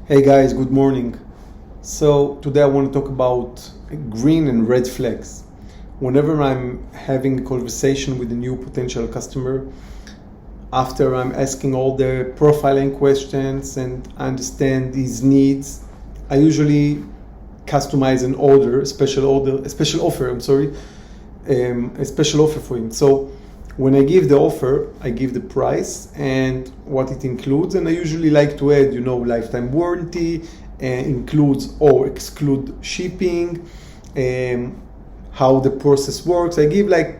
Hey guys, good morning. So today I want to talk about green and red flags. Whenever I'm having a conversation with a new potential customer, after I'm asking all the profiling questions and understand his needs, I usually customize an order, a special offer, a special offer for him. So when I give the offer, I give the price and what it includes, and I usually like to add, lifetime warranty, includes or exclude shipping, how the process works. I give like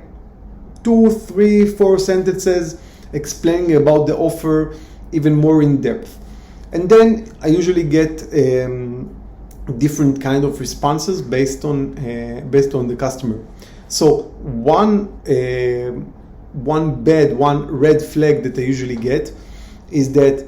2, 3, 4 sentences explaining about the offer even more in depth. And then I usually get different kind of responses based on the customer. So one red flag that I usually get is that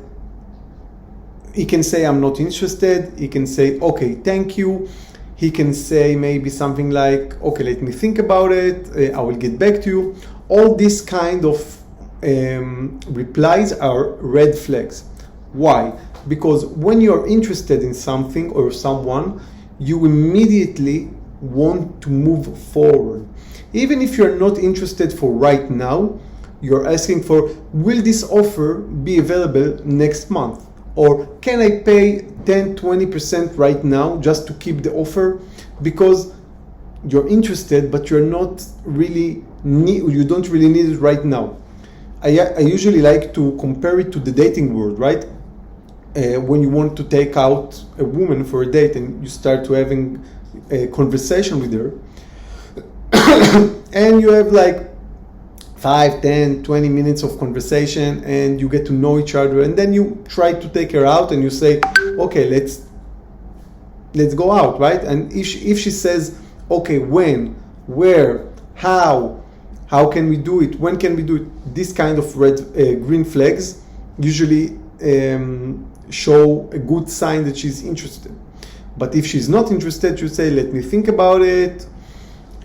he can say I'm not interested. He can say okay, thank you. He can say maybe something like okay, let me think about it. I will get back to you. All these kind of replies are red flags. Why? Because when you're interested in something or someone, you immediately want to move forward. Even if you're not interested for right now, you're asking for, will this offer be available next month? Or can I pay 10-20% right now just to keep the offer? Because you're interested, but you don't really need it right now. I usually like to compare it to the dating world, right? When you want to take out a woman for a date and you start to having a conversation with her, and you have like 5, 10, 20 minutes of conversation and you get to know each other, and then you try to take her out and you say, okay, let's go out, right? And if she says, okay, when, where, how can we do it, when can we do it, this kind of green flags usually show a good sign that she's interested. But if she's not interested, you say, let me think about it.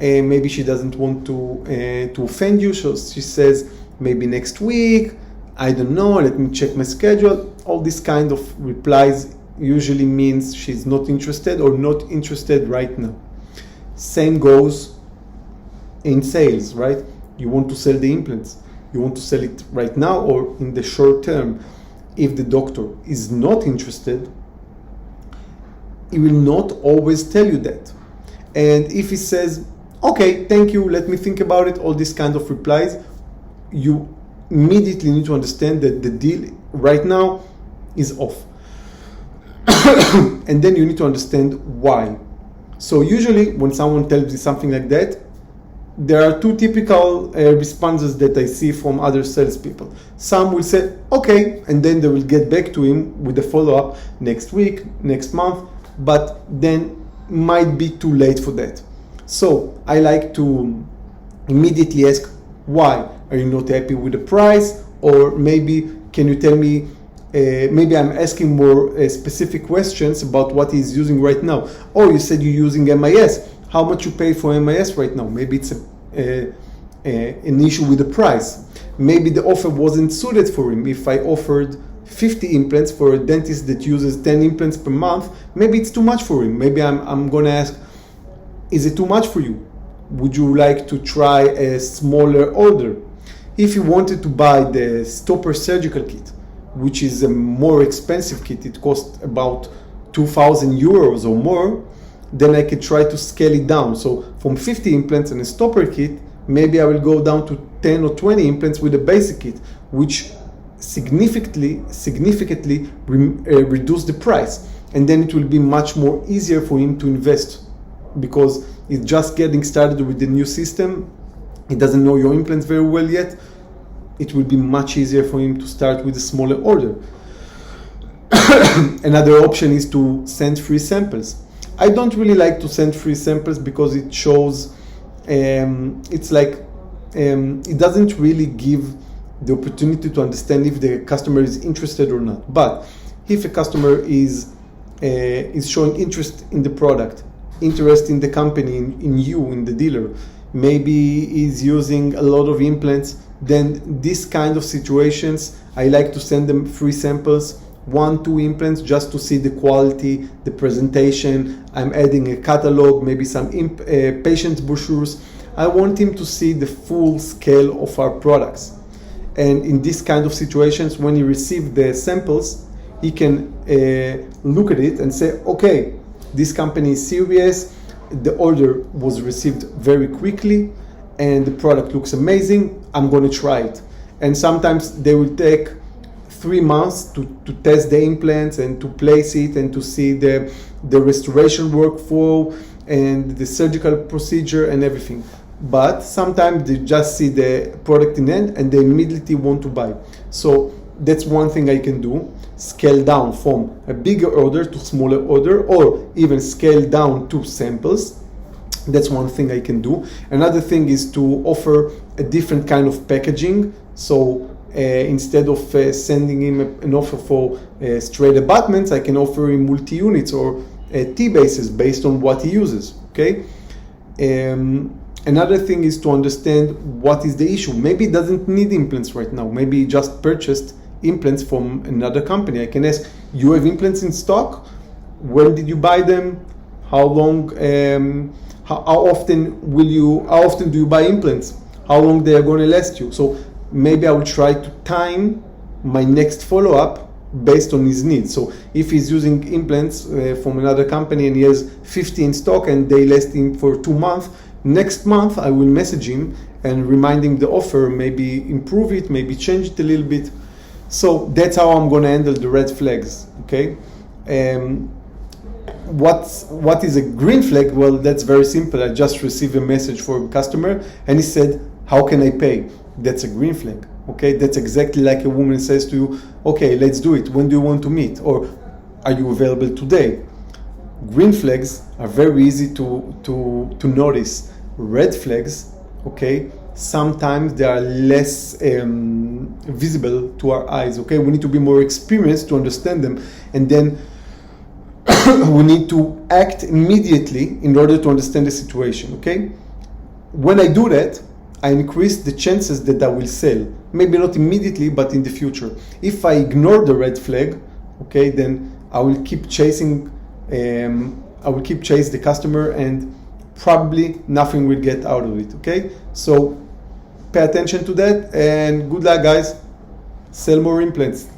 Maybe she doesn't want to offend you, so she says maybe next week, I don't know, let me check my schedule. All this kind of replies usually means she's not interested or not interested right now. Same goes in sales, right? You want to sell the implants. You want to sell it right now or in the short term. If the doctor is not interested, he will not always tell you that. And if he says, okay, thank you, let me think about it, all these kind of replies, you immediately need to understand that the deal right now is off. And then you need to understand why. So usually when someone tells you something like that, there are two typical responses that I see from other salespeople. Some will say, okay, and then they will get back to him with a follow-up next week, next month, but then might be too late for that. So I like to immediately ask, why? Are you not happy with the price? Or maybe, can you tell me, maybe I'm asking more specific questions about what he's using right now. Oh, you said you're using MIS. How much you pay for MIS right now? Maybe it's an issue with the price. Maybe the offer wasn't suited for him. If I offered 50 implants for a dentist that uses 10 implants per month, maybe it's too much for him. Maybe I'm going to ask, is it too much for you? Would you like to try a smaller order? If you wanted to buy the stopper surgical kit, which is a more expensive kit, it costs about 2,000 euros or more, then I could try to scale it down. So from 50 implants and a stopper kit, maybe I will go down to 10 or 20 implants with a basic kit, which significantly reduce the price. And then it will be much more easier for him to invest, because he's just getting started with the new system. He doesn't know your implants very well yet. It will be much easier for him to start with a smaller order. Another option is to send free samples. I don't really like to send free samples because it shows, it doesn't really give the opportunity to understand if the customer is interested or not. But if a customer is showing interest in the product, interest in the company, in you, in the dealer, maybe is using a lot of implants, then this kind of situations, I like to send them free samples 1-2 implants just to see the quality, the presentation. I'm adding a catalog, maybe some patient brochures. I want him to see the full scale of our products. And in this kind of situations, when he receives the samples, he can look at it and say, okay, this company is serious, the order was received very quickly, and the product looks amazing, I'm going to try it. And sometimes they will take 3 months to test the implants and to place it and to see the restoration workflow and the surgical procedure and everything. But sometimes they just see the product in end and they immediately want to buy. So that's one thing I can do. Scale down from a bigger order to smaller order, or even scale down to samples. That's one thing I can do. Another thing is to offer a different kind of packaging. So instead of sending him an offer for straight abutments, I can offer him multi-units or T-bases based on what he uses. Okay. Another thing is to understand what is the issue. Maybe he doesn't need implants right now. Maybe he just purchased implants from another company. I can ask, you have implants in stock? When did you buy them? How long? How often do you buy implants? How long they are going to last you? So maybe I will try to time my next follow-up based on his needs. So if he's using implants from another company and he has 50 in stock and they last him for 2 months, next month I will message him and remind him the offer, maybe improve it, maybe change it a little bit. So that's how I'm going to handle the red flags. Okay. What is a green flag? Well, that's very simple. I just received a message from a customer and he said, how can I pay? That's a green flag. Okay, that's exactly like a woman says to you, okay, let's do it. When do you want to meet? Or are you available today? Green flags are very easy to notice. Red flags, okay, sometimes they are less visible to our eyes. Okay, we need to be more experienced to understand them, and then we need to act immediately in order to understand the situation. Okay, when I do that, I increase the chances that I will sell. Maybe not immediately, but in the future. If I ignore the red flag, okay, then I will keep chasing. I will keep chasing the customer, and probably nothing will get out of it. Okay, so pay attention to that, and good luck, guys. Sell more implants.